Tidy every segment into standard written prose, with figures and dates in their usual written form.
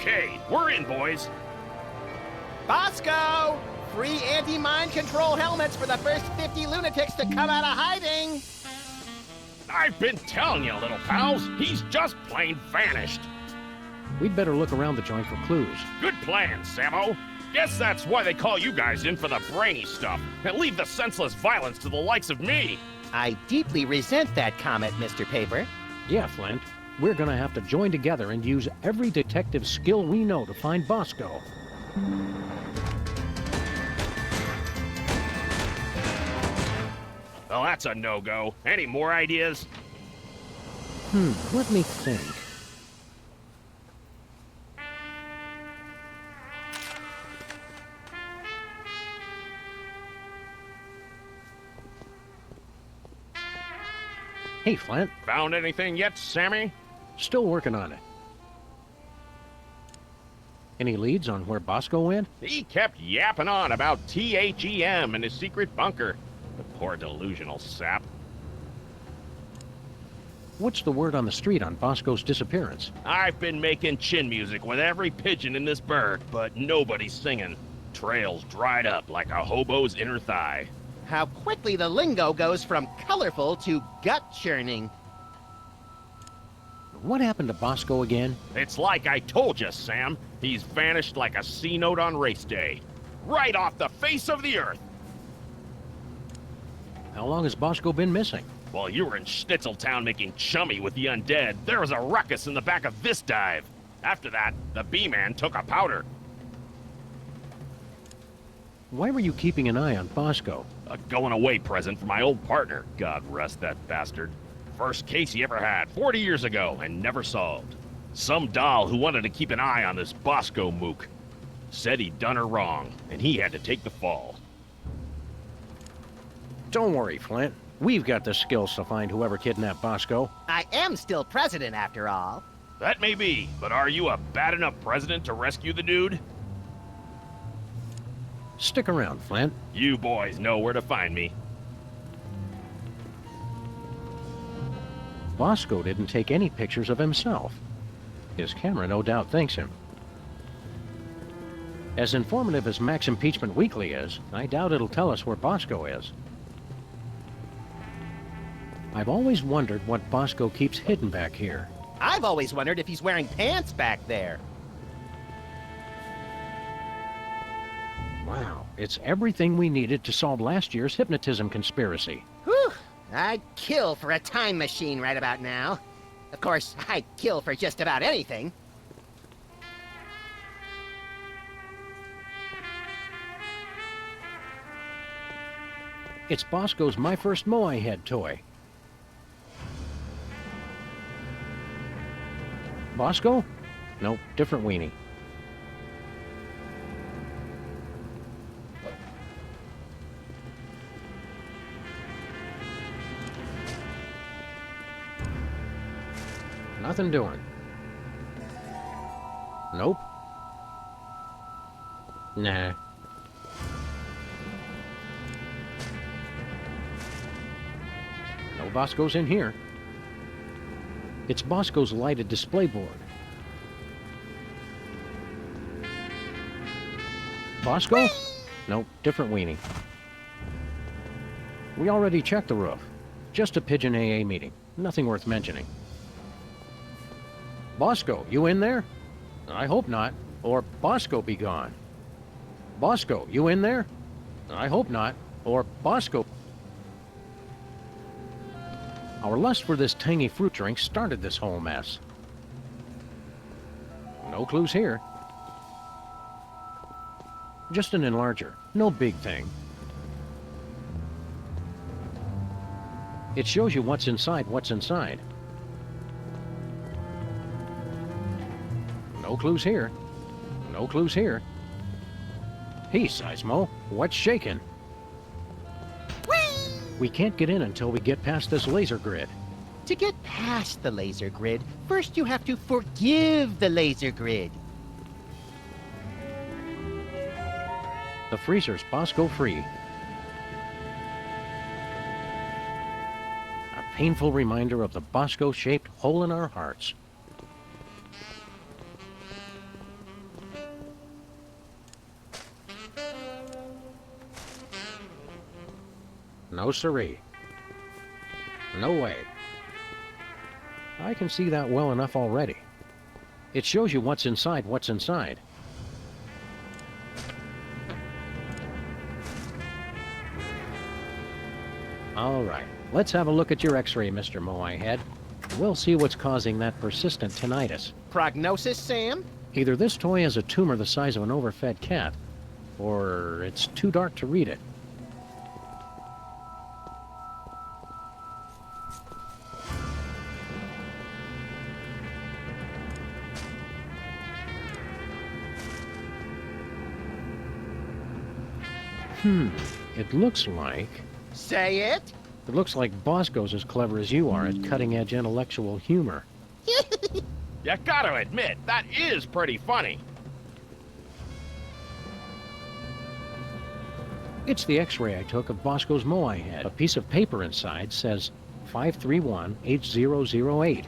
Okay, we're in, boys. Bosco! Free anti-mind control helmets for the first 50 lunatics to come out of hiding! I've been telling you, little pals. He's just plain vanished. We'd better look around the joint for clues. Good plan, Sammo. Guess that's why they call you guys in for the brainy stuff, and leave the senseless violence to the likes of me. I deeply resent that comment, Mr. Paper. Yeah, Flint. We're gonna have to join together and use every detective skill we know to find Bosco. Well, that's a no-go. Any more ideas? Let me think. Hey, Flint. Found anything yet, Sammy? Still working on it. Any leads on where Bosco went? He kept yapping on about THEM and his secret bunker. The poor delusional sap. What's the word on the street on Bosco's disappearance? I've been making chin music with every pigeon in this burg, but nobody's singing. Trails dried up like a hobo's inner thigh. How quickly the lingo goes from colorful to gut-churning. What happened to Bosco again? It's like I told you, Sam. He's vanished like a C note on race day. Right off the face of the earth. How long has Bosco been missing? While you were in Schnitzeltown making chummy with the undead, there was a ruckus in the back of this dive. After that, the B-Man took a powder. Why were you keeping an eye on Bosco? A going-away present for my old partner, God rest that bastard. First case he ever had, 40 years ago, and never solved. Some doll who wanted to keep an eye on this Bosco mook. Said he'd done her wrong, and he had to take the fall. Don't worry, Flint. We've got the skills to find whoever kidnapped Bosco. I am still president, after all. That may be, but are you a bad enough president to rescue the dude? Stick around, Flint. You boys know where to find me. Bosco didn't take any pictures of himself. His camera no doubt thanks him. As informative as Max Impeachment Weekly is, I doubt it'll tell us where Bosco is. I've always wondered what Bosco keeps hidden back here. I've always wondered if he's wearing pants back there. Wow, it's everything we needed to solve last year's hypnotism conspiracy. Whew! I'd kill for a time machine right about now. Of course, I'd kill for just about anything. It's Bosco's My First Moe I Had toy. Bosco? Nope, different weenie. Nothing doing. Nope. Nah. No Bosco's in here. It's Bosco's lighted display board. Bosco? Nope, different weenie. We already checked the roof. Just a pigeon AA meeting. Nothing worth mentioning. Bosco, you in there? I hope not. Or Bosco be gone. Bosco, you in there? I hope not. Or Bosco. Our lust for this tangy fruit drink started this whole mess. No clues here. Just an enlarger. No big thing. It shows you what's inside what's inside. No clues here. No clues here. Hey, Seismo, what's shaking? Whee! We can't get in until we get past this laser grid. To get past the laser grid, first you have to forgive the laser grid. The freezer's Bosco free. A painful reminder of the Bosco-shaped hole in our hearts. No siree. No way. I can see that well enough already. It shows you what's inside what's inside. All right, let's have a look at your x-ray, Mr. Moai Head. We'll see what's causing that persistent tinnitus. Prognosis, Sam? Either this toy has a tumor the size of an overfed cat, or it's too dark to read it. It looks like... Say it? It looks like Bosco's as clever as you are at cutting-edge intellectual humor. You gotta admit, that is pretty funny. It's the x-ray I took of Bosco's Moai Head. A piece of paper inside says 531-8008.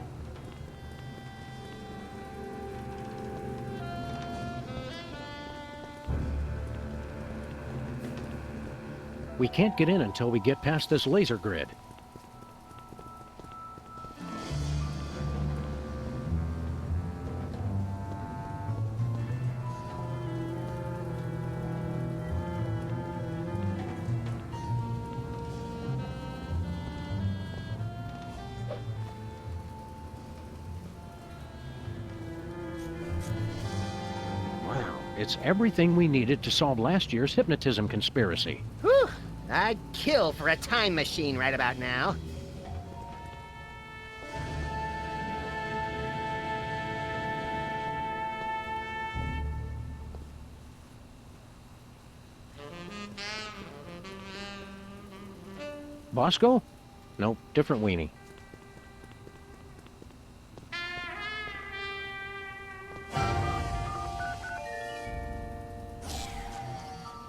We can't get in until we get past this laser grid. Wow, it's everything we needed to solve last year's hypnotism conspiracy. Whew! I'd kill for a time machine right about now. Bosco? Nope, different weenie.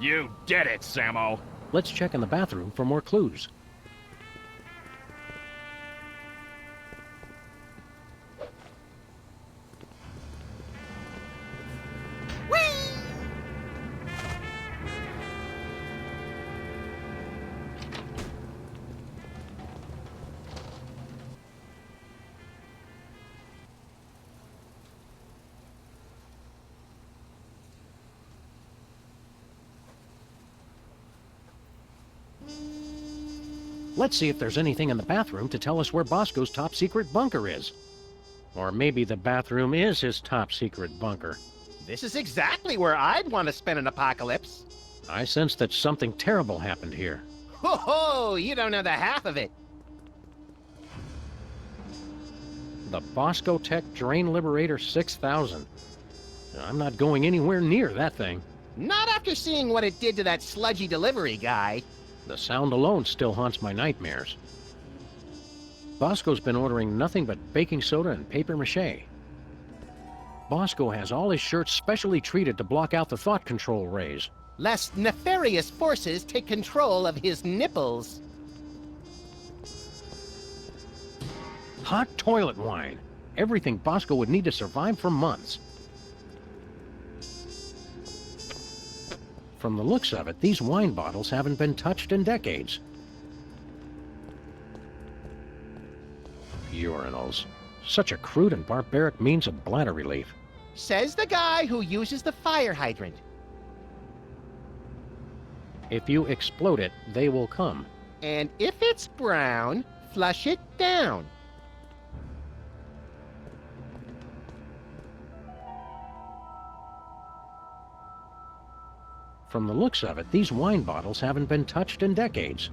You did it, Sammo. Let's check in the bathroom for more clues. Let's see if there's anything in the bathroom to tell us where Bosco's top secret bunker is. Or maybe the bathroom is his top secret bunker. This is exactly where I'd want to spend an apocalypse. I sense that something terrible happened here. Ho ho! You don't know the half of it. The Bosco Tech Drain Liberator 6000. I'm not going anywhere near that thing. Not after seeing what it did to that sludgy delivery guy. The sound alone still haunts my nightmares. Bosco's been ordering nothing but baking soda and paper mache. Bosco has all his shirts specially treated to block out the thought control rays. Lest nefarious forces take control of his nipples. Hot toilet wine. Everything Bosco would need to survive for months. From the looks of it, these wine bottles haven't been touched in decades. Urinals. Such a crude and barbaric means of bladder relief. Says the guy who uses the fire hydrant. If you explode it, they will come. And if it's brown, flush it down. From the looks of it, these wine bottles haven't been touched in decades.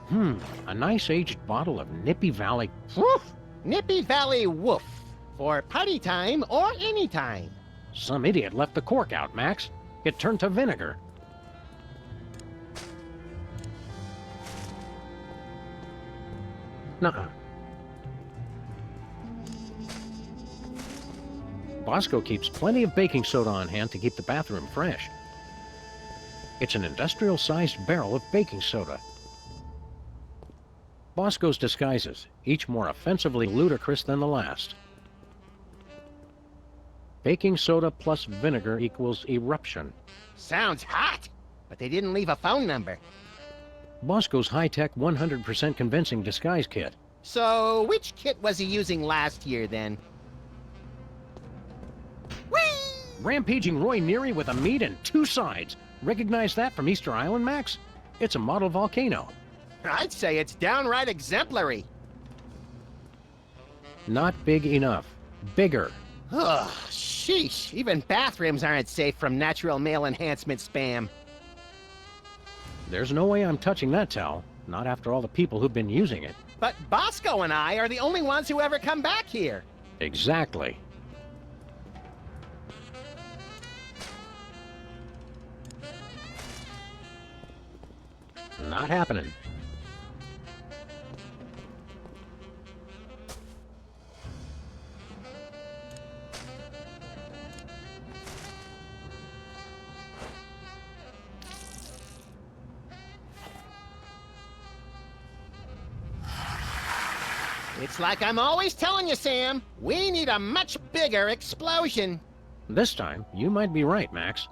A nice aged bottle of Nippy Valley. Woof! Nippy Valley Woof. For party time or any time. Some idiot left the cork out, Max. It turned to vinegar. Nuh-uh. Bosco keeps plenty of baking soda on hand to keep the bathroom fresh. It's an industrial-sized barrel of baking soda. Bosco's disguises, each more offensively ludicrous than the last. Baking soda plus vinegar equals eruption. Sounds hot. but they didn't leave a phone number. Bosco's high-tech, 100% convincing disguise kit. So, which kit was he using last year, then? Whee! Rampaging Roy Neary with a meat and 2 sides. Recognize that from Easter Island, Max? It's a model volcano. I'd say it's downright exemplary. Not big enough. Bigger. Ugh, sheesh. Even bathrooms aren't safe from natural male enhancement spam. There's no way I'm touching that towel. Not after all the people who've been using it. But Bosco and I are the only ones who ever come back here. Exactly. Not happening. It's like I'm always telling you, Sam. We need a much bigger explosion. This time, you might be right, Max.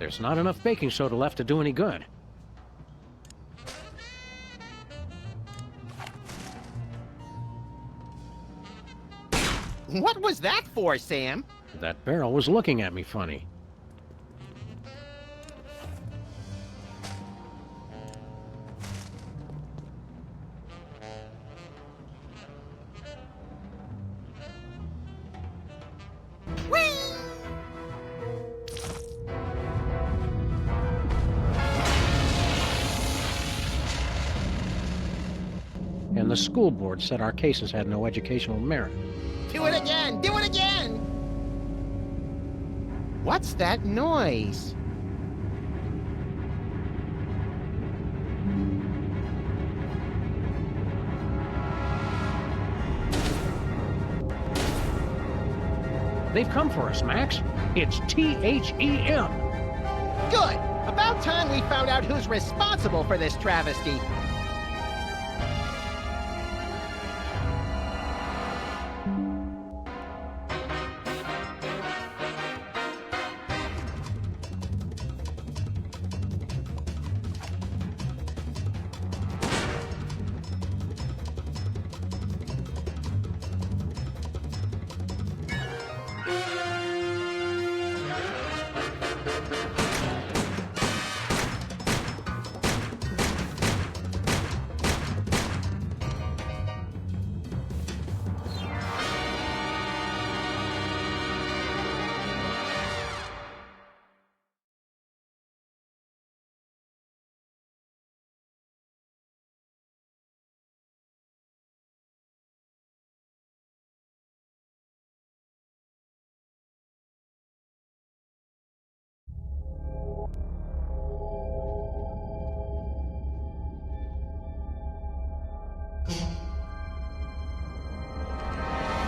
There's not enough baking soda left to do any good. What was that for, Sam? That barrel was looking at me funny. And the school board said our cases had no educational merit. Do it again! Do it again! What's that noise? They've come for us, Max. It's THEM. Good! About time we found out who's responsible for this travesty.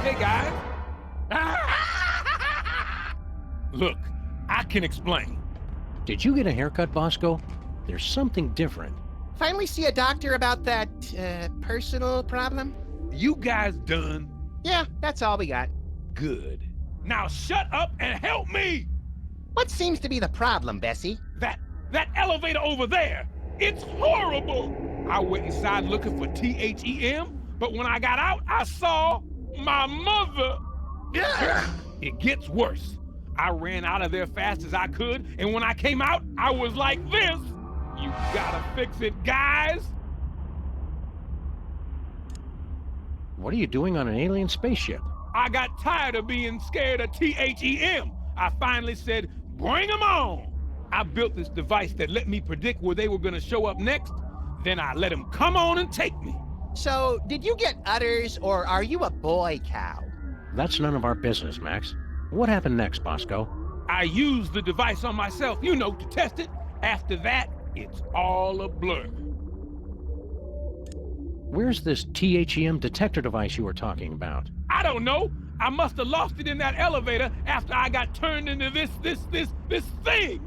Hey, guys. Look, I can explain. Did you get a haircut, Bosco? There's something different. Finally see a doctor about that, personal problem? You guys done? Yeah, that's all we got. Good. Now shut up and help me! What seems to be the problem, Bessie? That elevator over there, it's horrible! I went inside looking for THEM, but when I got out, I saw my mother! It gets worse. I ran out of there fast as I could, and when I came out, I was like this. You gotta fix it, guys! What are you doing on an alien spaceship? I got tired of being scared of THEM. I finally said, bring them on! I built this device that let me predict where they were gonna show up next, then I let them come on and take me. So, did you get udders, or are you a boy cow? That's none of our business, Max. What happened next, Bosco? I used the device on myself, you know, to test it. After that, it's all a blur. Where's this THEM detector device you were talking about? I don't know. I must have lost it in that elevator after I got turned into this thing.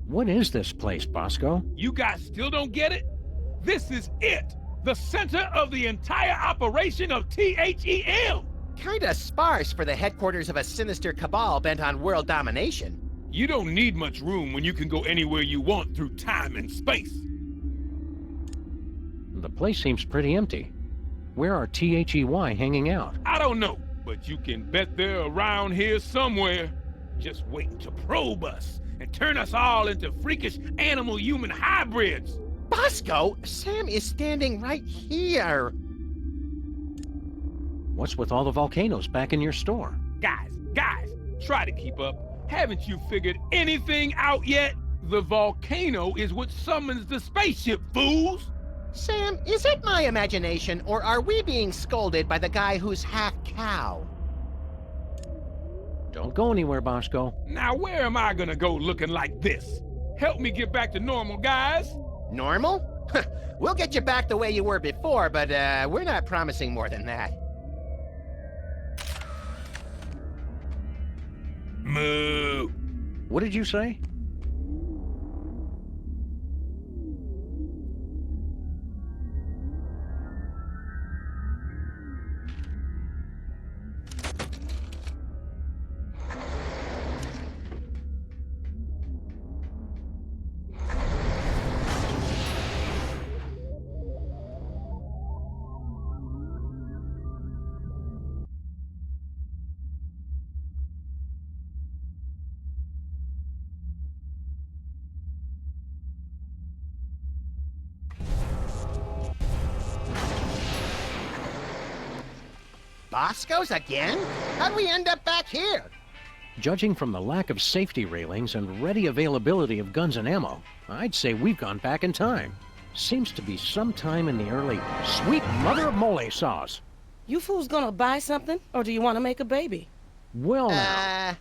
What is this place, Bosco? You guys still don't get it? This is it. The center of the entire operation of THEM! Kinda sparse for the headquarters of a sinister cabal bent on world domination. You don't need much room when you can go anywhere you want through time and space. The place seems pretty empty. Where are THEY hanging out? I don't know, but you can bet they're around here somewhere, just waiting to probe us and turn us all into freakish animal-human hybrids. Bosco, Sam is standing right here. What's with all the volcanoes back in your store? Guys, try to keep up. Haven't you figured anything out yet? The volcano is what summons the spaceship, fools! Sam, is it my imagination, or are we being scolded by the guy who's half cow? Don't go anywhere, Bosco. Now where am I gonna go looking like this? Help me get back to normal, guys. Normal? We'll get you back the way you were before, but we're not promising more than that. Moo! What did you say? Bosco's again? How'd we end up back here? Judging from the lack of safety railings and ready availability of guns and ammo, I'd say we've gone back in time. Seems to be sometime in the early sweet mother of mole sauce. You fools gonna buy something, or do you want to make a baby? Well now.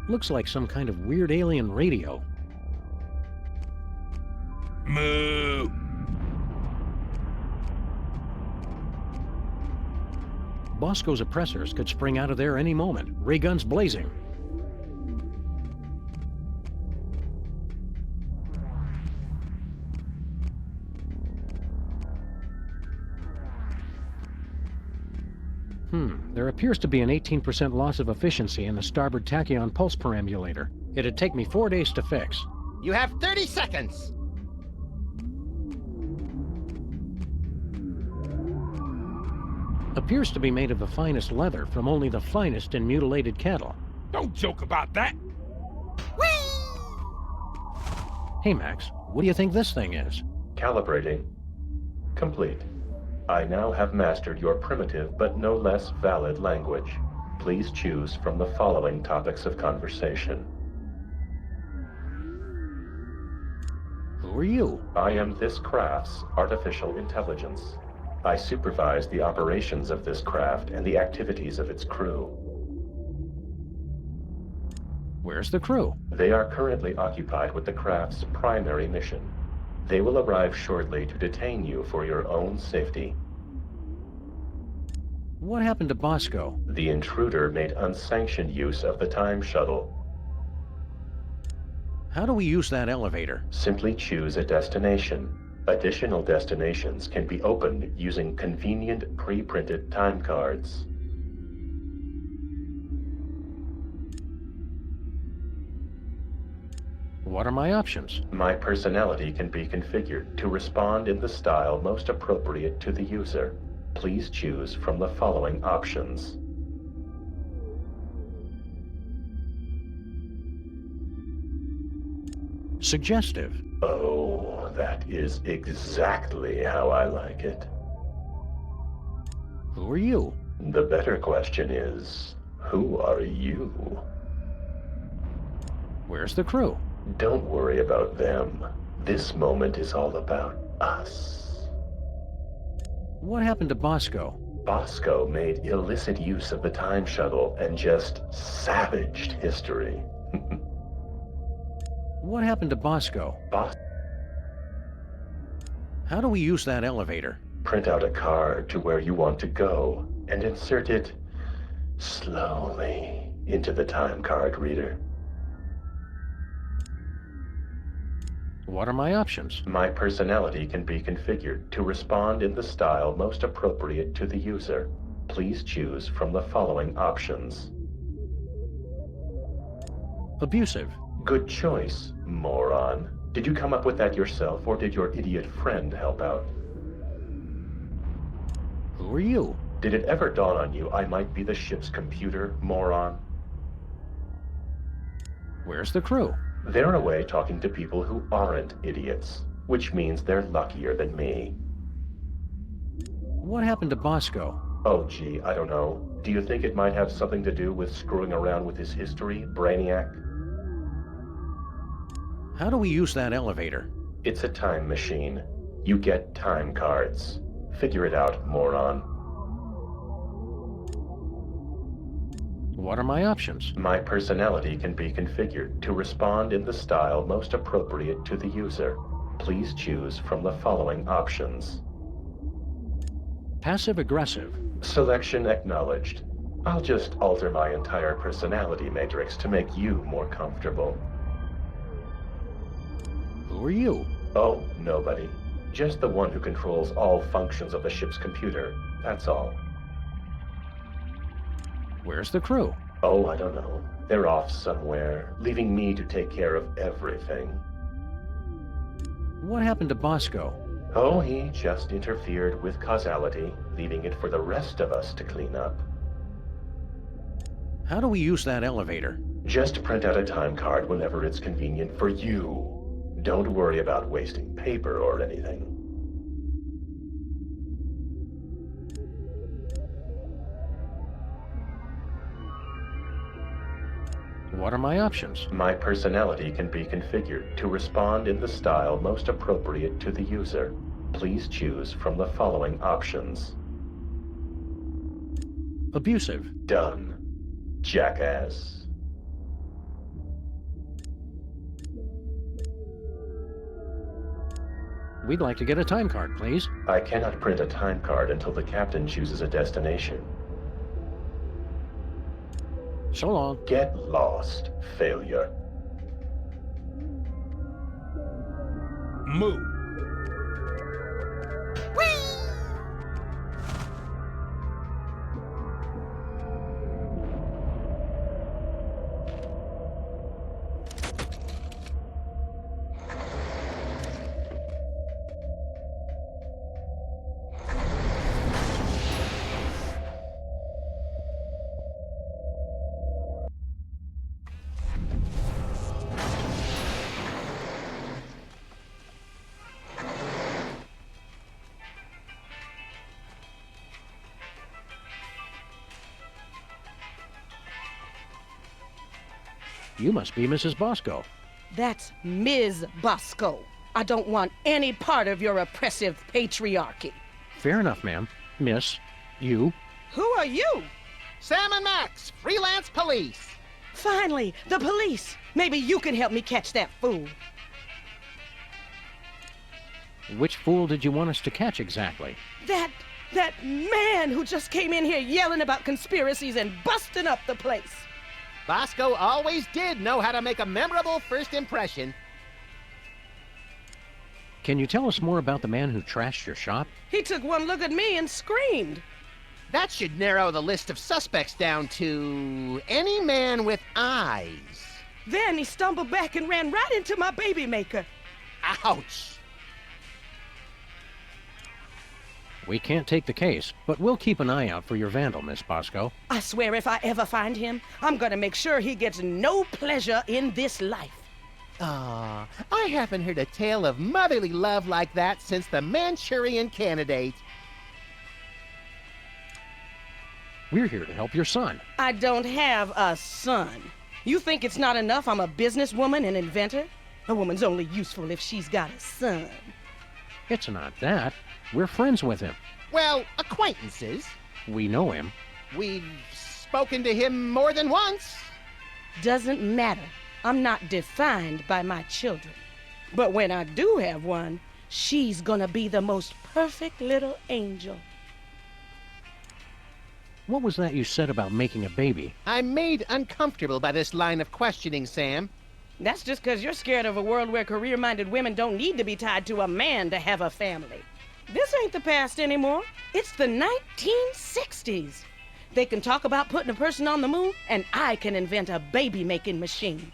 Looks like some kind of weird alien radio. Moo! Bosco's oppressors could spring out of there any moment, ray guns blazing. There appears to be an 18% loss of efficiency in the starboard tachyon pulse perambulator. It'd take me 4 days to fix. You have 30 seconds! Appears to be made of the finest leather from only the finest in mutilated cattle. Don't joke about that. Hey Max, what do you think this thing is? Calibrating. Complete. I now have mastered your primitive but no less valid language. Please choose from the following topics of conversation. Who are you? I am this craft's artificial intelligence. I supervise the operations of this craft and the activities of its crew. Where's the crew? They are currently occupied with the craft's primary mission. They will arrive shortly to detain you for your own safety. What happened to Bosco? The intruder made unsanctioned use of the time shuttle. How do we use that elevator? Simply choose a destination. Additional destinations can be opened using convenient pre-printed time cards. What are my options? My personality can be configured to respond in the style most appropriate to the user. Please choose from the following options. Suggestive. Oh, that is exactly how I like it. Who are you? The better question is, who are you? Where's the crew? Don't worry about them. This moment is all about us. What happened to Bosco? Bosco made illicit use of the time shuttle and just savaged history. What happened to Bosco? Boss, How do we use that elevator? print out a card to where you want to go and insert it slowly into the time card reader. What are my options? My personality can be configured to respond in the style most appropriate to the user. Please choose from the following options. Abusive. Good choice, moron. Did you come up with that yourself, or did your idiot friend help out? Who are you? Did it ever dawn on you I might be the ship's computer, moron? Where's the crew? They're away talking to people who aren't idiots, which means they're luckier than me. What happened to Bosco? Oh gee, I don't know. Do you think it might have something to do with screwing around with his history, Brainiac? How do we use that elevator? It's a time machine. You get time cards. Figure it out, moron. What are my options? My personality can be configured to respond in the style most appropriate to the user. Please choose from the following options. Passive-aggressive. Selection acknowledged. I'll just alter my entire personality matrix to make you more comfortable. Who are you? Oh, nobody. Just the one who controls all functions of the ship's computer. That's all. Where's the crew? Oh, I don't know. They're off somewhere, leaving me to take care of everything. What happened to Bosco? Oh, he just interfered with causality, leaving it for the rest of us to clean up. How do we use that elevator? Just print out a time card whenever it's convenient for you. Don't worry about wasting paper or anything. What are my options? My personality can be configured to respond in the style most appropriate to the user. Please choose from the following options. Abusive. Done. Jackass. We'd like to get a time card, please. I cannot print a time card until the captain chooses a destination. So long. Get lost, failure. Move. You must be Mrs. Bosco. That's Ms. Bosco. I don't want any part of your oppressive patriarchy. Fair enough, ma'am. Miss, you. Who are you? Sam and Max, freelance police. Finally, the police. Maybe you can help me catch that fool. Which fool did you want us to catch exactly? That man who just came in here yelling about conspiracies and busting up the place. Bosco always did know how to make a memorable first impression. Can you tell us more about the man who trashed your shop? He took one look at me and screamed. That should narrow the list of suspects down to any man with eyes. Then he stumbled back and ran right into my baby maker. Ouch. We can't take the case, but we'll keep an eye out for your vandal, Miss Bosco. I swear if I ever find him, I'm gonna make sure he gets no pleasure in this life. Ah, I haven't heard a tale of motherly love like that since the Manchurian Candidate. We're here to help your son. I don't have a son. You think it's not enough I'm a businesswoman and inventor? A woman's only useful if she's got a son. It's not that. We're friends with him. Well, acquaintances. We know him. We've spoken to him more than once. Doesn't matter. I'm not defined by my children. But when I do have one, she's gonna be the most perfect little angel. What was that you said about making a baby? I'm made uncomfortable by this line of questioning, Sam. That's just because you're scared of a world where career-minded women don't need to be tied to a man to have a family. This ain't the past anymore. It's the 1960s. They can talk about putting a person on the moon, and I can invent a baby-making machine.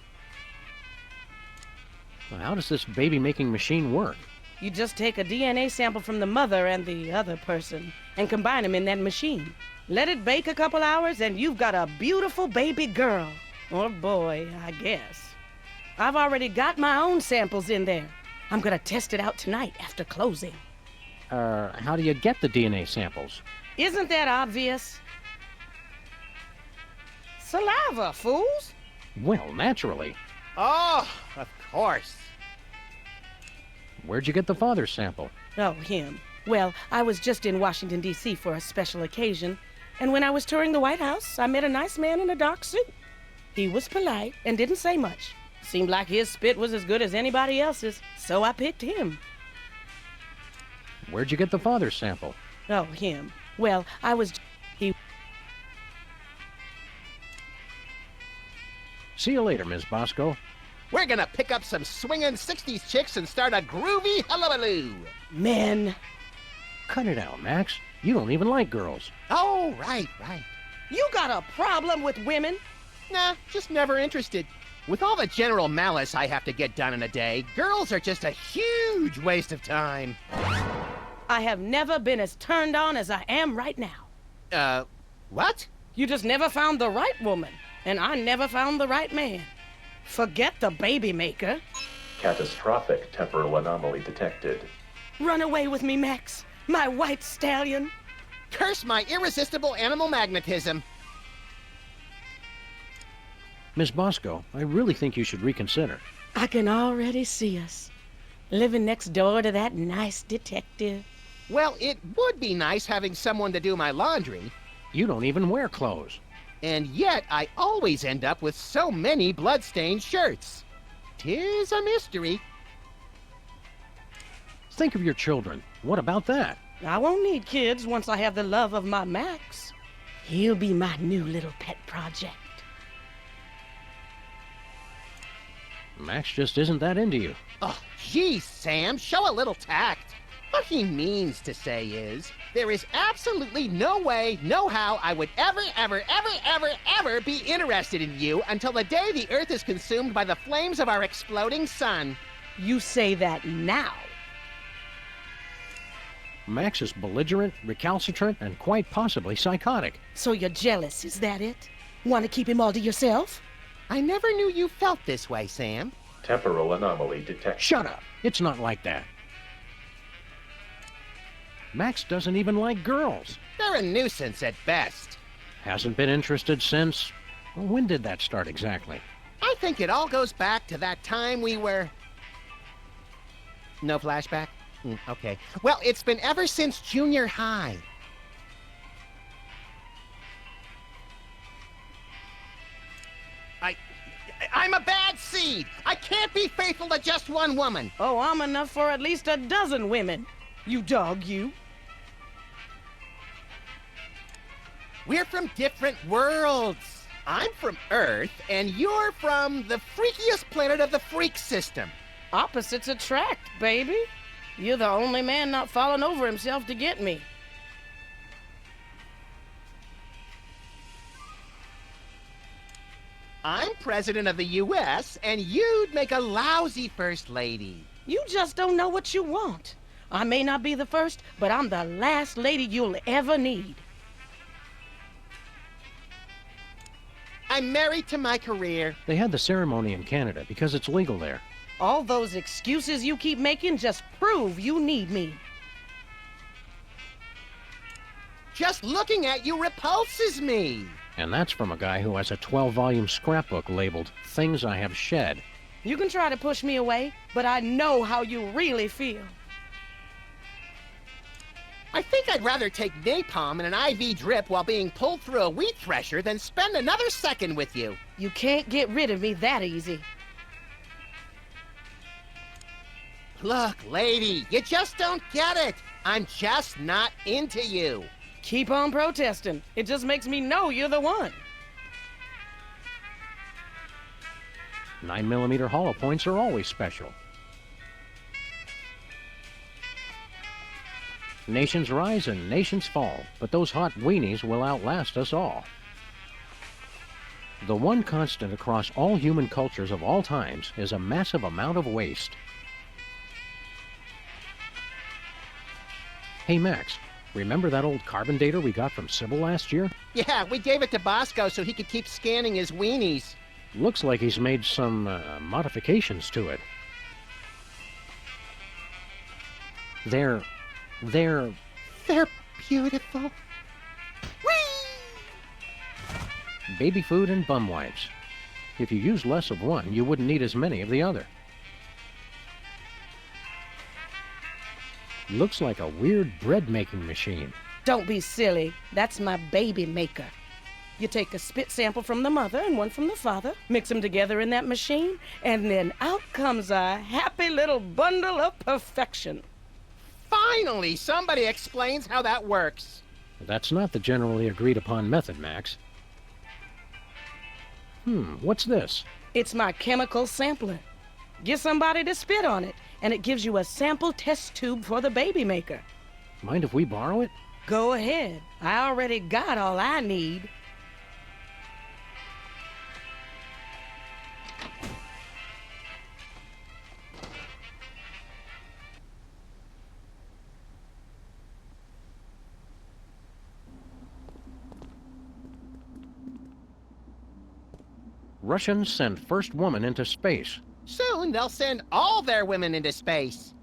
Well, how does this baby-making machine work? You just take a DNA sample from the mother and the other person and combine them in that machine. Let it bake a couple hours, and you've got a beautiful baby girl. Or boy, I guess. I've already got my own samples in there. I'm gonna test it out tonight after closing. How do you get the DNA samples? Isn't that obvious? Saliva, fools! Well, naturally. Oh, of course. Where'd you get the father's sample? Oh, him. Well, I was just in Washington, D.C. for a special occasion, and when I was touring the White House, I met a nice man in a dark suit. He was polite and didn't say much. Seemed like his spit was as good as anybody else's, so I picked him. Where'd you get the father's sample? Oh, him. Well, he... See you later, Ms. Bosco. We're gonna pick up some swinging 60s chicks and start a groovy hullabaloo. Men. Cut it out, Max. You don't even like girls. Oh, right. You got a problem with women? Nah, just never interested. With all the general malice I have to get done in a day, girls are just a huge waste of time. I have never been as turned on as I am right now. What? You just never found the right woman, and I never found the right man. Forget the baby maker. Catastrophic temporal anomaly detected. Run away with me, Max, my white stallion. Curse my irresistible animal magnetism. Ms. Bosco, I really think you should reconsider. I can already see us, living next door to that nice detective. Well, it would be nice having someone to do my laundry. You don't even wear clothes. And yet, I always end up with so many blood-stained shirts. 'Tis a mystery. Think of your children. What about that? I won't need kids once I have the love of my Max. He'll be my new little pet project. Max just isn't that into you. Oh, geez, Sam, show a little tact. What he means to say is, there is absolutely no way, no how I would ever be interested in you until the day the Earth is consumed by the flames of our exploding sun. You say that now. Max is belligerent, recalcitrant, and quite possibly psychotic. So you're jealous, is that it? Want to keep him all to yourself? I never knew you felt this way, Sam. Temporal anomaly detected. Shut up! It's not like that. Max doesn't even like girls. They're a nuisance at best. Hasn't been interested since... Well, when did that start exactly? I think it all goes back to that time we were... No flashback? Okay. Well, it's been ever since junior high. I'm a bad seed. I can't be faithful to just one woman. Oh, I'm enough for at least a dozen women. You dog, you. We're from different worlds. I'm from Earth, and you're from the freakiest planet of the freak system. Opposites attract, baby. You're the only man not falling over himself to get me. I'm president of the U.S., and you'd make a lousy first lady. You just don't know what you want. I may not be the first, but I'm the last lady you'll ever need. I'm married to my career. They had the ceremony in Canada because it's legal there. All those excuses you keep making just prove you need me. Just looking at you repulses me. And that's from a guy who has a 12-volume scrapbook labeled Things I Have Shed. You can try to push me away, but I know how you really feel. I think I'd rather take napalm and an IV drip while being pulled through a wheat thresher than spend another second with you. You can't get rid of me that easy. Look, lady, you just don't get it. I'm just not into you. Keep on protesting. It just makes me know you're the one. 9mm hollow points are always special. Nations rise and nations fall, but those hot weenies will outlast us all. The one constant across all human cultures of all times is a massive amount of waste. Hey Max, remember that old carbon dater we got from Sybil last year? Yeah, we gave it to Bosco so he could keep scanning his weenies. Looks like he's made some modifications to it. They're beautiful. Whee! baby food and bum wipes. If you use less of one, you wouldn't need as many of the other. Looks like a weird bread-making machine. Don't be silly. That's my baby maker. You take a spit sample from the mother and one from the father, mix them together in that machine, and then out comes a happy little bundle of perfection. Finally, somebody explains how that works. That's not the generally agreed upon method, Max. What's this? It's my chemical sampler. Get somebody to spit on it, and it gives you a sample test tube for the baby maker. Mind if we borrow it? Go ahead. I already got all I need. Russians send first woman into space. Soon they'll send all their women into space.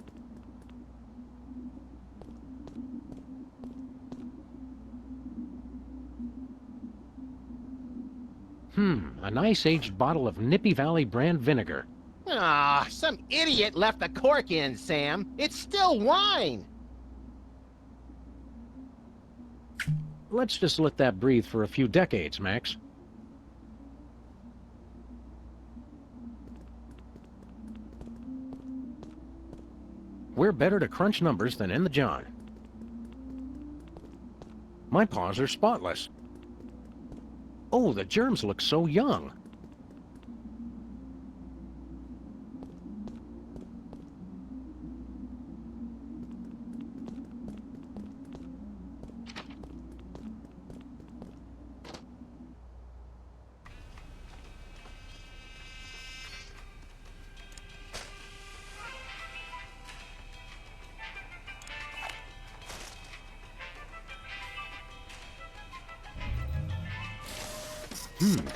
A nice aged bottle of Nippy Valley brand vinegar. Ah, some idiot left the cork in, Sam. It's still wine. Let's just let that breathe for a few decades, Max. We're better to crunch numbers than in the John. My paws are spotless. Oh, the germs look so young.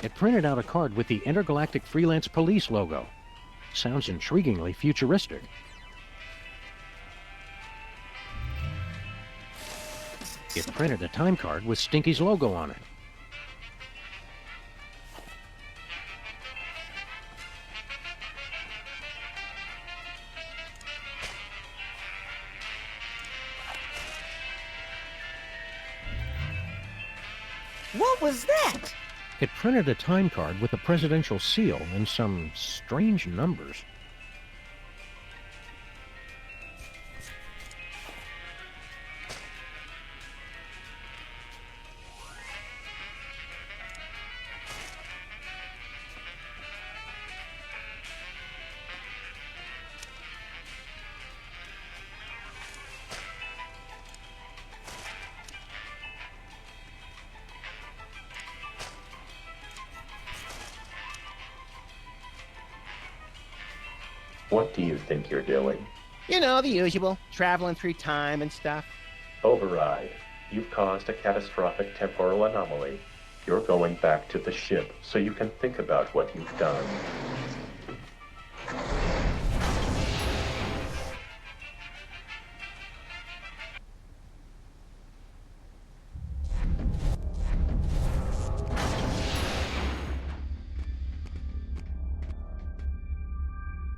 It printed out a card with the Intergalactic Freelance Police logo. Sounds intriguingly futuristic. It printed a time card with Stinky's logo on it. What was that? It printed a time card with a presidential seal and some strange numbers. What do you think you're doing? You know, the usual. Traveling through time and stuff. Override. You've caused a catastrophic temporal anomaly. You're going back to the ship so you can think about what you've done.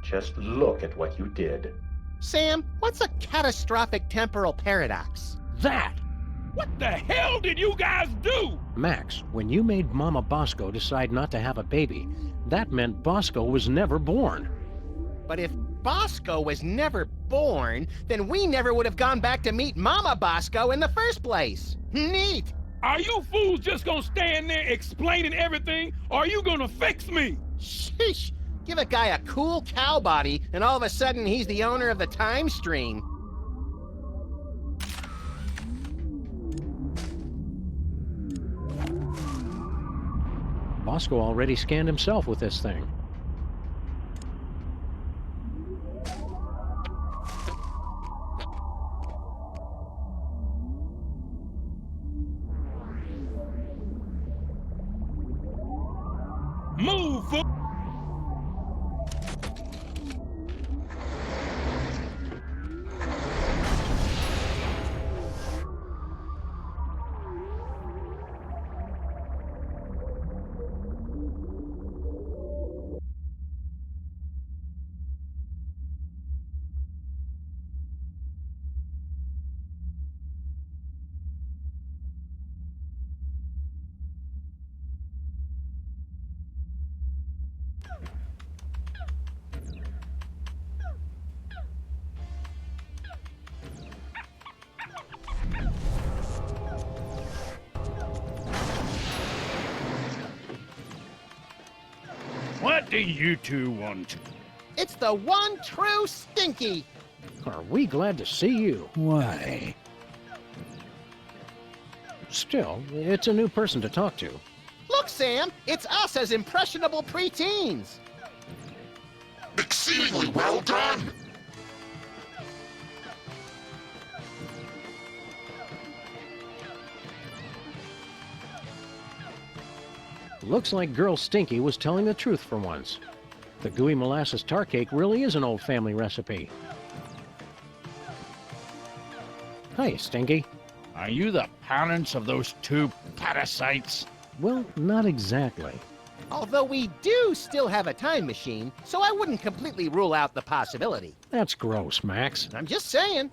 Just look at what you did. Sam, what's a catastrophic temporal paradox? That! What the hell did you guys do? Max, when you made Mama Bosco decide not to have a baby, that meant Bosco was never born. But if Bosco was never born, then we never would have gone back to meet Mama Bosco in the first place. Neat! Are you fools just gonna stand there explaining everything, or are you gonna fix me? Sheesh! Give a guy a cool cow body, and all of a sudden he's the owner of the time stream. Bosco already scanned himself with this thing. Move, fool! What do you two want? It's the one true Stinky! Are we glad to see you? Why? Still, it's a new person to talk to. Look, Sam, it's us as impressionable preteens! Exceedingly well done! Looks like Girl Stinky was telling the truth for once. The gooey molasses tar cake really is an old family recipe. Hi, Stinky. Are you the parents of those two parasites? Well, not exactly. Although we do still have a time machine, so I wouldn't completely rule out the possibility. That's gross, Max. I'm just saying.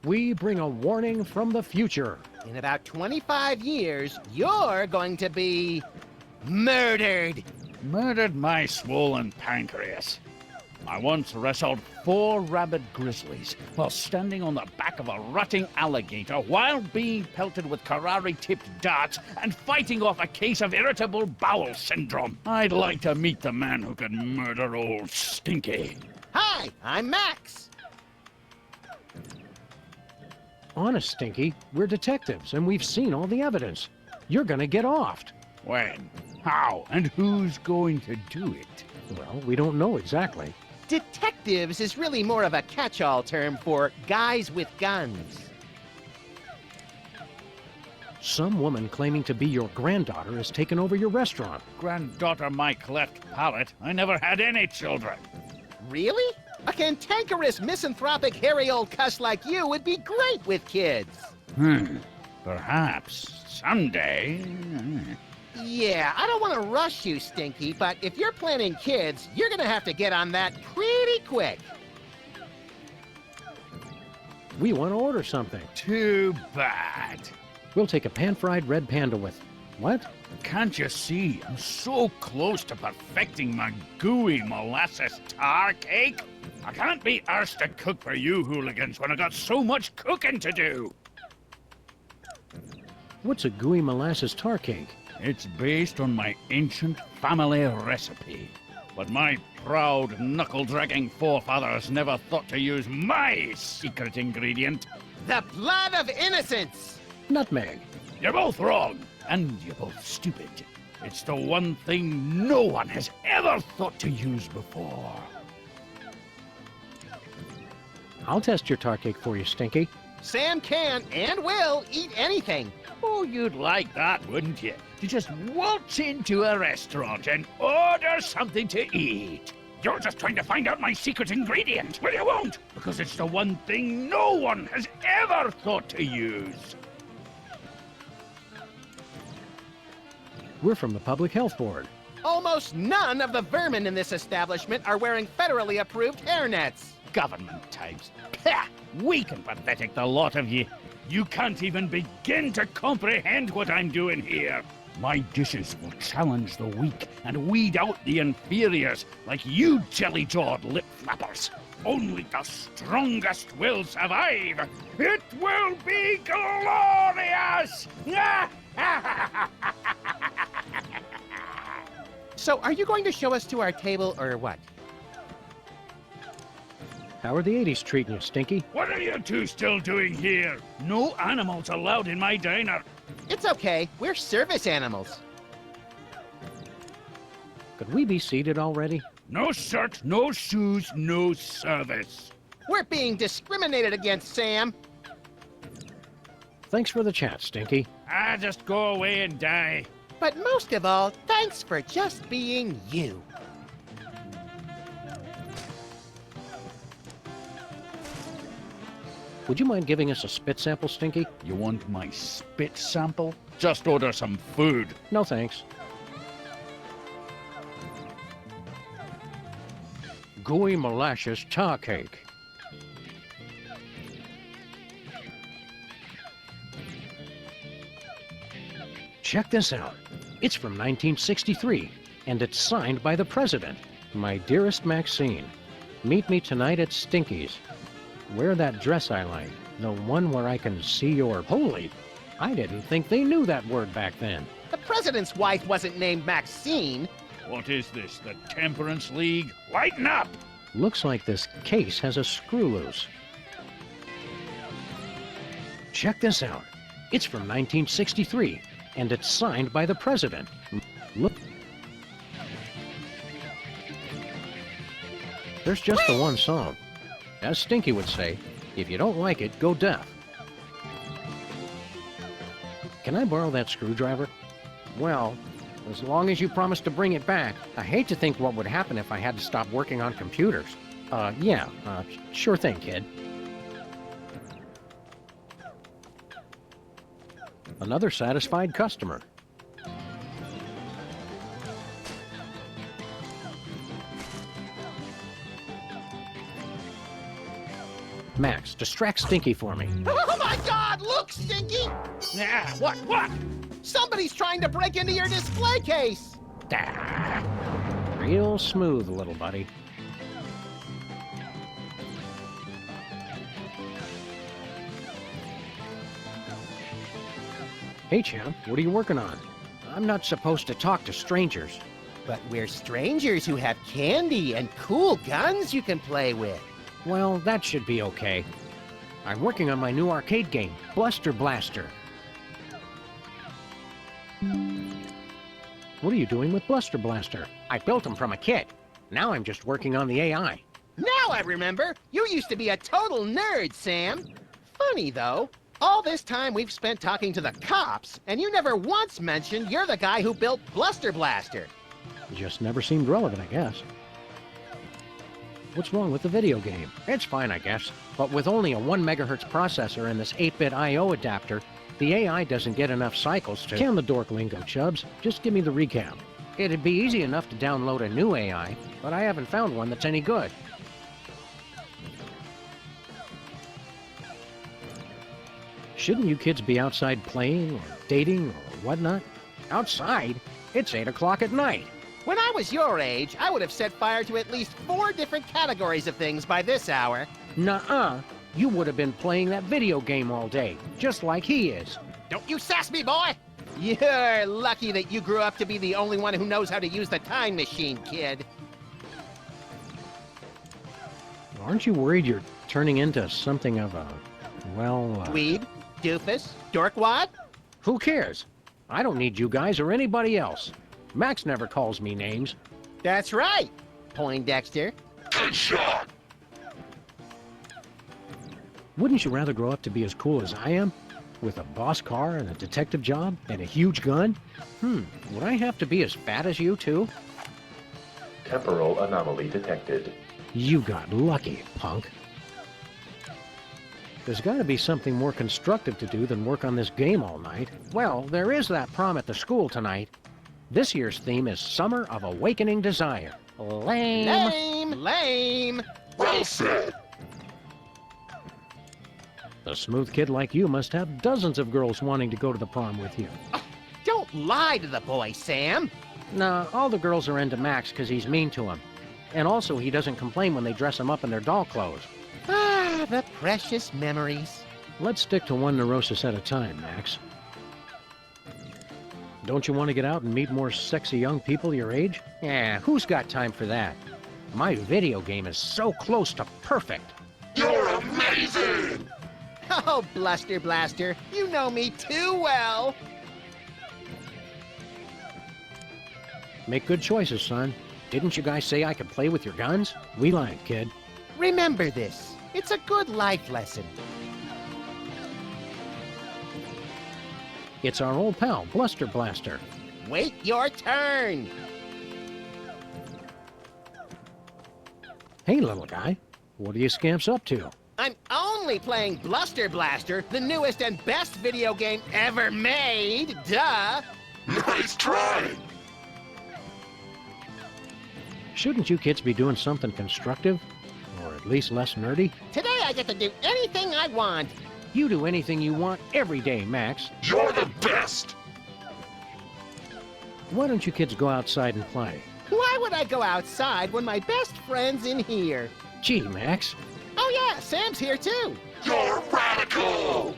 We bring a warning from the future. In about 25 years, you're going to be murdered. Murdered my swollen pancreas. I once wrestled 4 rabid grizzlies while standing on the back of a rutting alligator while being pelted with Karari-tipped darts and fighting off a case of irritable bowel syndrome. I'd like to meet the man who could murder old Stinky. Hi, I'm Max. Honest, Stinky, we're detectives, and we've seen all the evidence. You're gonna get offed. When? How? And who's going to do it? Well, we don't know exactly. Detectives is really more of a catch-all term for guys with guns. Some woman claiming to be your granddaughter has taken over your restaurant. Granddaughter my cleft palate. I never had any children. Really? A cantankerous, misanthropic, hairy old cuss like you would be great with kids. Perhaps. Someday. Yeah, I don't want to rush you, Stinky, but if you're planning kids, you're gonna have to get on that pretty quick. We want to order something. Too bad. We'll take a pan-fried red panda with... What? Can't you see? I'm so close to perfecting my gooey molasses tar cake. I can't be arsed to cook for you hooligans when I got so much cooking to do. What's a gooey molasses tar cake? It's based on my ancient family recipe. But my proud, knuckle-dragging forefathers never thought to use my secret ingredient. The blood of innocence! Nutmeg. You're both wrong, and you're both stupid. It's the one thing no one has ever thought to use before. I'll test your tar cake for you, Stinky. Sam can and will eat anything. Oh, you'd like that, wouldn't you? To just waltz into a restaurant and order something to eat. You're just trying to find out my secret ingredient. Well, you won't, because it's the one thing no one has ever thought to use. We're from the Public Health Board. Almost none of the vermin in this establishment are wearing federally approved hairnets. Government types. Pah! Weak and pathetic, the lot of you. You can't even begin to comprehend what I'm doing here. My dishes will challenge the weak and weed out the inferiors like you jelly-jawed lip flappers. Only the strongest will survive. It will be glorious! So, are you going to show us to our table or what? How are the 80s treating you, Stinky? What are you two still doing here? No animals allowed in my diner. It's okay. We're service animals. Could we be seated already? No shirt, no shoes, no service. We're being discriminated against, Sam. Thanks for the chat, Stinky. Just go away and die. But most of all, thanks for just being you. Would you mind giving us a spit sample, Stinky? You want my spit sample? Just order some food. No thanks. Gooey molasses tar cake. Check this out. It's from 1963, and it's signed by the president. My dearest Maxine, meet me tonight at Stinky's. Wear that dress I like, the one where I can see your... Holy! I didn't think they knew that word back then. The president's wife wasn't named Maxine. What is this, the Temperance League? Lighten up! Looks like this case has a screw loose. Check this out. It's from 1963, and it's signed by the president. Look. There's just the one song. As Stinky would say, if you don't like it, go deaf. Can I borrow that screwdriver? Well, as long as you promise to bring it back. I hate to think what would happen if I had to stop working on computers. Sure thing, kid. Another satisfied customer. Max, distract Stinky for me. Oh my God! Look, Stinky! What? Somebody's trying to break into your display case! Ah, real smooth, little buddy. Hey, champ, what are you working on? I'm not supposed to talk to strangers. But we're strangers who have candy and cool guns you can play with. Well, that should be okay. I'm working on my new arcade game, Bluster Blaster. What are you doing with Bluster Blaster? I built him from a kit. Now I'm just working on the AI. Now I remember! You used to be a total nerd, Sam! Funny, though. All this time we've spent talking to the cops, and you never once mentioned you're the guy who built Bluster Blaster. Just never seemed relevant, I guess. What's wrong with the video game? It's fine, I guess. But with only a 1 megahertz processor and this 8-bit I/O adapter, the AI doesn't get enough cycles to... Can the dork lingo, Chubbs. Just give me the recap. It'd be easy enough to download a new AI, but I haven't found one that's any good. Shouldn't you kids be outside playing, or dating, or whatnot? Outside? It's 8 o'clock at night. When I was your age, I would have set fire to at least 4 different categories of things by this hour. Nuh-uh. You would have been playing that video game all day, just like he is. Don't you sass me, boy! You're lucky that you grew up to be the only one who knows how to use the time machine, kid. Aren't you worried you're turning into something of a, Dweeb? Doofus? Dorkwad? Who cares? I don't need you guys or anybody else. Max never calls me names. That's right, Poindexter. Wouldn't you rather grow up to be as cool as I am? With a boss car and a detective job and a huge gun? Would I have to be as fat as you, too? Temporal anomaly detected. You got lucky, punk. There's got to be something more constructive to do than work on this game all night. Well, there is that prom at the school tonight. This year's theme is Summer of Awakening Desire. Lame. Lame. Well said. A smooth kid like you must have dozens of girls wanting to go to the prom with you. Don't Don't lie to the boy, Sam. Nah, all the girls are into Max because he's mean to them. And also, he doesn't complain when they dress him up in their doll clothes. Ah, the precious memories. Let's stick to one neurosis at a time, Max. Don't you want to get out and meet more sexy young people your age? Yeah, who's got time for that? My video game is so close to perfect. You're amazing! Oh, Bluster Blaster, you know me too well. Make good choices, son. Didn't you guys say I could play with your guns? We lied, kid. Remember this. It's a good life lesson. It's our old pal, Bluster Blaster. Wait your turn. Hey, little guy. What are you scamps up to? I'm only playing Bluster Blaster, the newest and best video game ever made. Duh. Nice try! Shouldn't you kids be doing something constructive? Or at least less nerdy? Today I get to do anything I want. You do anything you want every day, Max. You're the best! Why don't you kids go outside and play? Why would I go outside when my best friend's in here? Gee, Max. Oh yeah, Sam's here too. You're radical!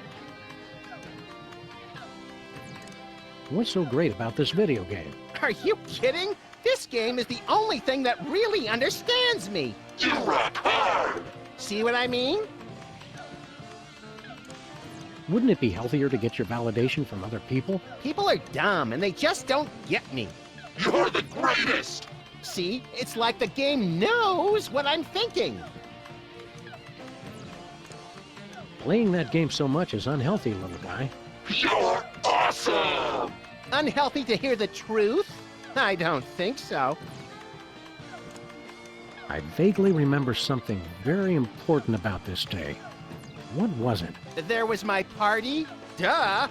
What's so great about this video game? Are you kidding? This game is the only thing that really understands me. You rock hard! See what I mean? Wouldn't it be healthier to get your validation from other people? People are dumb and they just don't get me. You're the greatest! See, it's like the game knows what I'm thinking. Playing that game so much is unhealthy, little guy. You're awesome! Unhealthy to hear the truth? I don't think so. I vaguely remember something very important about this day. What was it? There was my party. Duh.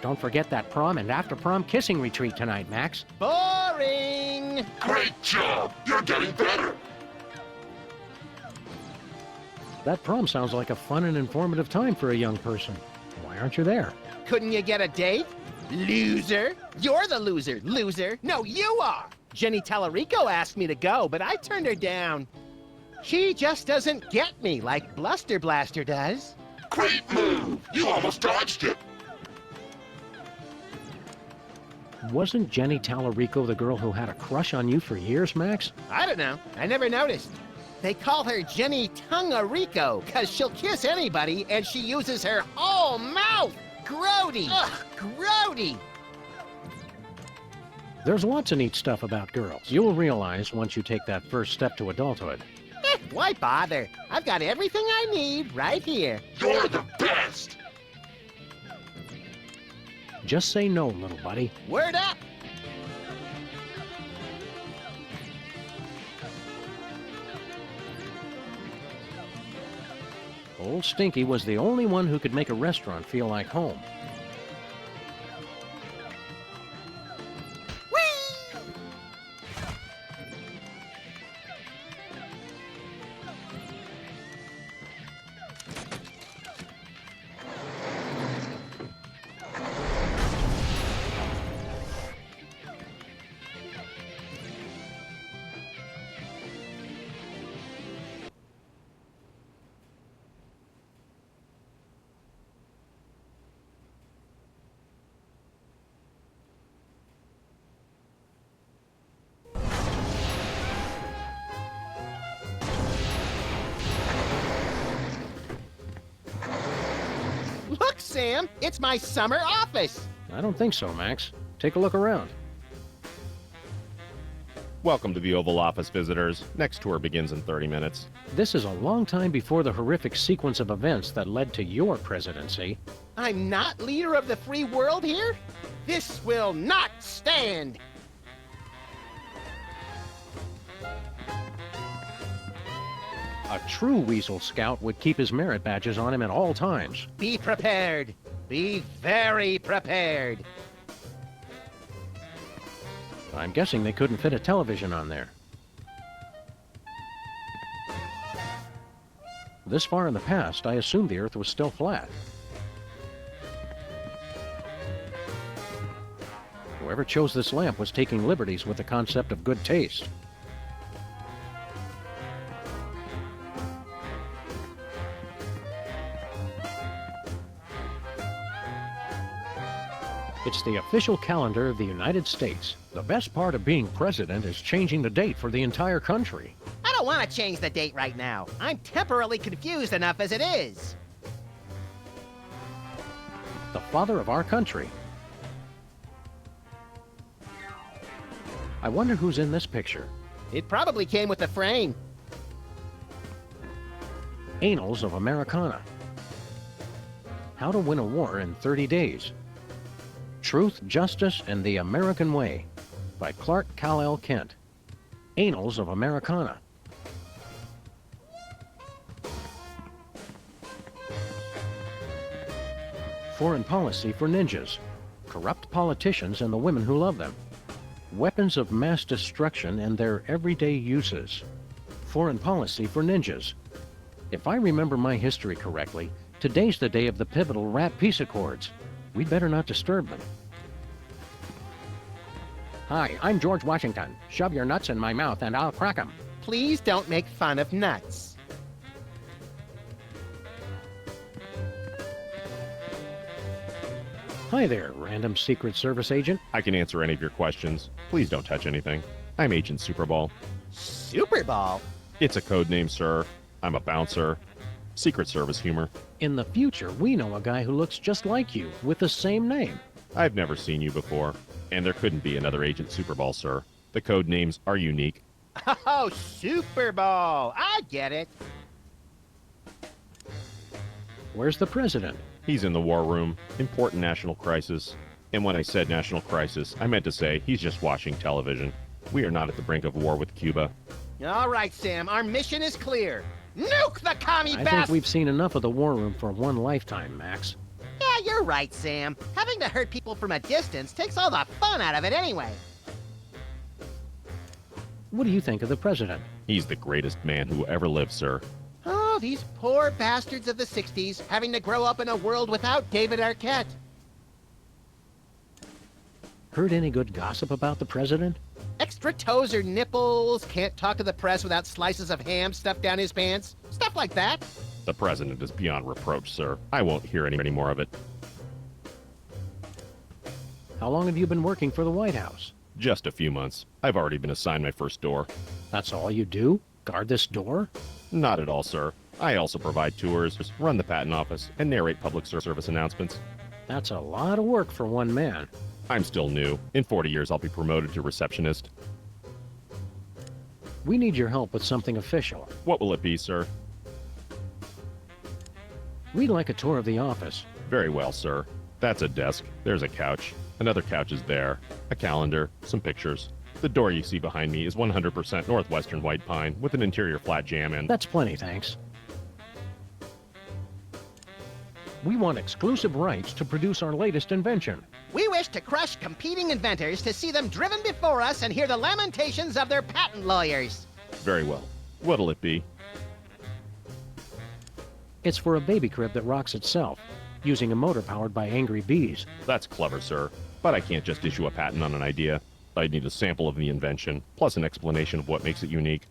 Don't forget that prom and after-prom kissing retreat tonight, Max. Boring. Great job! You're getting better! That prom sounds like a fun and informative time for a young person. Why aren't you there? Couldn't you get a date? Loser. You're the loser. Loser. No, you are. Jenny Tallarico asked me to go, but I turned her down. She just doesn't get me like Bluster Blaster does. Great move! You almost dodged it! Wasn't Jenny Tallarico the girl who had a crush on you for years, Max? I don't know. I never noticed. They call her Jenny Tungarico because she'll kiss anybody and she uses her whole mouth. Grody. Ugh, grody. There's lots of neat stuff about girls. You'll realize once you take that first step to adulthood. Why bother? I've got everything I need right here. You're the best! Just say no, little buddy. Word up. Old Stinky was the only one who could make a restaurant feel like home. Look, Sam, it's my summer office. I don't think so, Max. Take a look around. Welcome to the Oval Office, visitors. Next tour begins in 30 minutes. This is a long time before the horrific sequence of events that led to your presidency. I'm not leader of the free world here? This will not stand. A true Weasel Scout would keep his merit badges on him at all times. Be prepared. Be very prepared. I'm guessing they couldn't fit a television on there. This far in the past, I assumed the Earth was still flat. Whoever chose this lamp was taking liberties with the concept of good taste. It's the official calendar of the United States. The best part of being president is changing the date for the entire country. I don't want to change the date right now. I'm temporarily confused enough as it is. The father of our country. I wonder who's in this picture. It probably came with the frame. Annals of Americana. How to Win a War in 30 Days. Truth, Justice, and the American Way by Clark Kal-El Kent. Annals of Americana. Foreign Policy for Ninjas. Corrupt Politicians and the Women Who Love Them. Weapons of Mass Destruction and Their Everyday Uses. Foreign Policy for Ninjas. If I remember my history correctly, today's the day of the pivotal Rat Peace Accords. We'd better not disturb them. Hi, I'm George Washington. Shove your nuts in my mouth and I'll crack 'em. Please don't make fun of nuts. Hi there, random Secret Service agent. I can answer any of your questions. Please don't touch anything. I'm Agent Superball. Super Ball? It's a code name, sir. I'm a bouncer. Secret Service humor. In the future, we know a guy who looks just like you, with the same name. I've never seen you before, and there couldn't be another Agent Superball, sir. The code names are unique. Oh, Super Ball. I get it. Where's the president? He's in the war room. Important national crisis. And when I said national crisis, I meant to say he's just watching television. We are not at the brink of war with Cuba. All right, Sam. Our mission is clear. Nuke the commie I think bastard! we've seen enough of the war room for one lifetime, Max. Yeah, you're right, Sam. Having to hurt people from a distance takes all the fun out of it anyway. What do you think of the president? He's the greatest man who ever lived, sir. Oh, these poor bastards of the 60s having to grow up in a world without David Arquette. Heard any good gossip about the president? Extra toes or nipples, can't talk to the press without slices of ham stuffed down his pants. Stuff like that. The president is beyond reproach, sir. I won't hear any more of it. How long have you been working for the White House? Just a few months. I've already been assigned my first door. That's all you do? Guard this door? Not at all, sir. I also provide tours, run the patent office, and narrate public service announcements. That's a lot of work for one man. I'm still new. In 40 years, I'll be promoted to receptionist. We need your help with something official. What will it be, sir? We'd like a tour of the office. Very well, sir. That's a desk. There's a couch. Another couch is there. A calendar. Some pictures. The door you see behind me is 100% Northwestern white pine with an interior flat jamb in. That's plenty, thanks. We want exclusive rights to produce our latest invention. We wish to crush competing inventors to see them driven before us and hear the lamentations of their patent lawyers. Very well. What'll it be? It's for a baby crib that rocks itself, using a motor powered by angry bees. That's clever, sir. But I can't just issue a patent on an idea. I'd need a sample of the invention, plus an explanation of what makes it unique.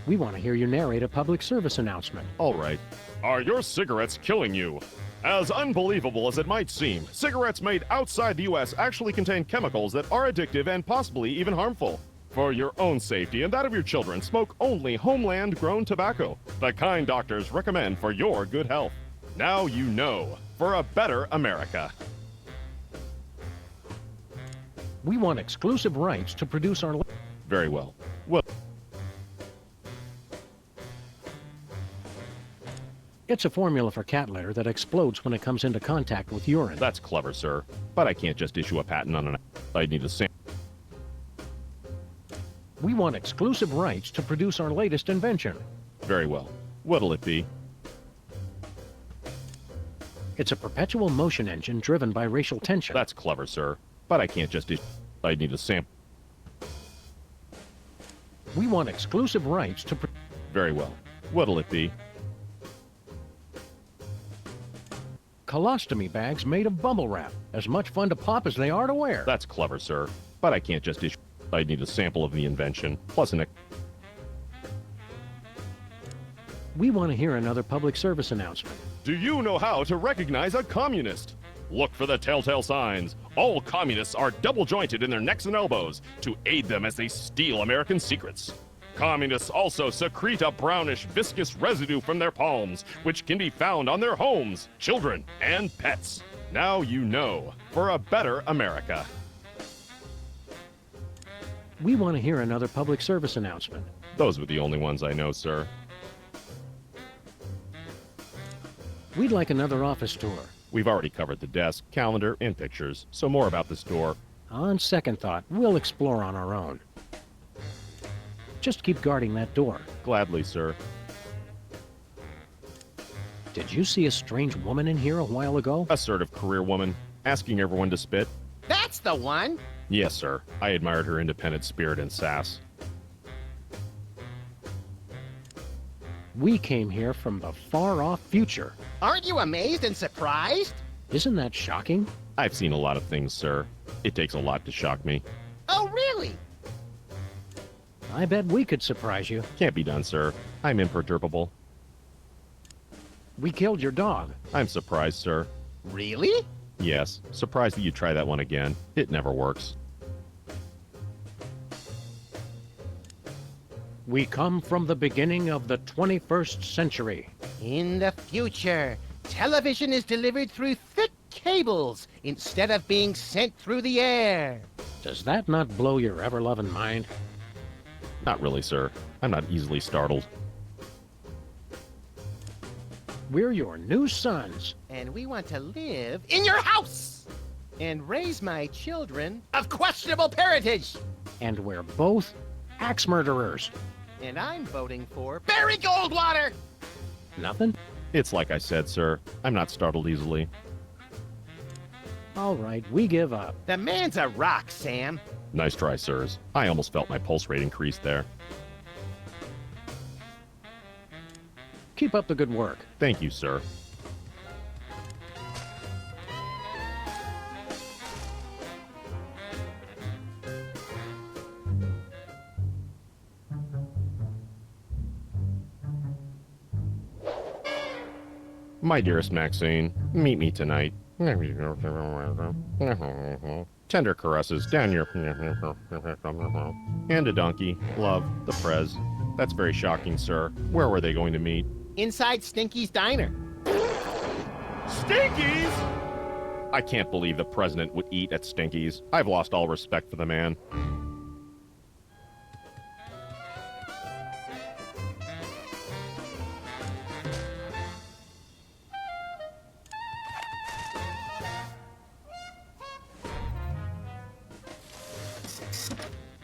We want to hear you narrate a public service announcement. All right. Are your cigarettes killing you? As unbelievable as it might seem, cigarettes made outside the U.S. actually contain chemicals that are addictive and possibly even harmful. For your own safety and that of your children, smoke only homeland-grown tobacco, the kind doctors recommend for your good health. Now you know, for a better America. We want exclusive rights to produce our... Very well. Well, It's a formula for cat litter that explodes when it comes into contact with urine. that's clever, sir. But I can't just issue a patent on an... I'd need a sample. We want exclusive rights to produce our latest invention. Very well. What'll it be? It's a perpetual motion engine driven by racial tension. That's clever, sir. But I can't just issue... I'd need a sample. We want exclusive rights to... Very well. What'll it be? colostomy bags made of bubble wrap. As much fun to pop as they are to wear. That's clever, sir. But I can't just issue. I need a sample of the invention, plus an... We want to hear another public service announcement. Do you know how to recognize a communist? Look for the telltale signs. All communists are double-jointed in their necks and elbows to aid them as they steal American secrets. Communists also secrete a brownish, viscous residue from their palms, which can be found on their homes, children, and pets. Now you know, for a better America. We want to hear another public service announcement. Those were the only ones I know, sir. We'd like another office tour. We've already covered the desk, calendar, and pictures, so more about the store. On second thought, we'll explore on our own. Just keep guarding that door. Gladly, sir. Did you see a strange woman in here a while ago? Assertive career woman, asking everyone to spit. That's the one. Yes, sir. I admired her independent spirit and sass. We came here from the far-off future. Aren't you amazed and surprised? Isn't that shocking? I've seen a lot of things, sir. It takes a lot to shock me. Oh, really? I bet we could surprise you. Can't be done, sir. I'm imperturbable. We killed your dog. I'm surprised, sir. Really? Yes, surprised that you try that one again. It never works. We come from the beginning of the 21st century. In the future, television is delivered through thick cables instead of being sent through the air. Does that not blow your ever-loving mind? Not really, sir. I'm not easily startled. We're your new sons. And we want to live in your house and raise my children of questionable parentage. And we're both axe murderers. And I'm voting for Barry Goldwater. Nothing? It's like I said, sir. I'm not startled easily. All right, we give up. The man's a rock, Sam. Nice try, sirs. I almost felt my pulse rate increase there. Keep up the good work. Thank you, sir. My dearest Maxine, meet me tonight. Tender caresses down your... And a donkey. Love, the Prez. That's very shocking, sir. Where were they going to meet? Inside Stinky's Diner. Stinky's? I can't believe the president would eat at Stinky's. I've lost all respect for the man.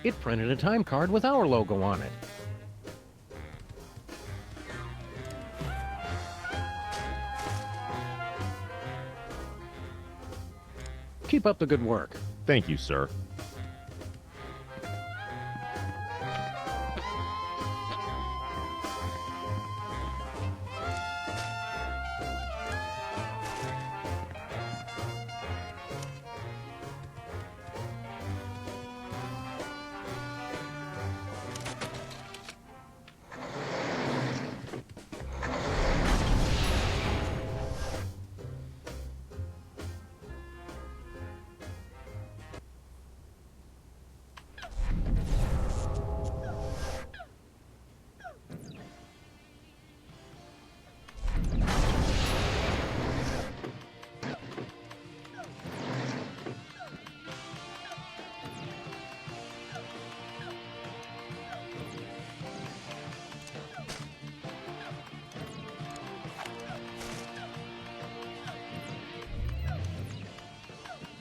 It printed a time card with our logo on it. Keep up the good work. Thank you, sir.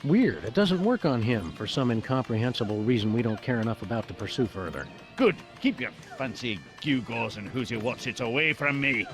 Weird, it doesn't work on him for some incomprehensible reason we don't care enough about to pursue further. Good. Keep your fancy gewgaws and who's-you-what's-its away from me.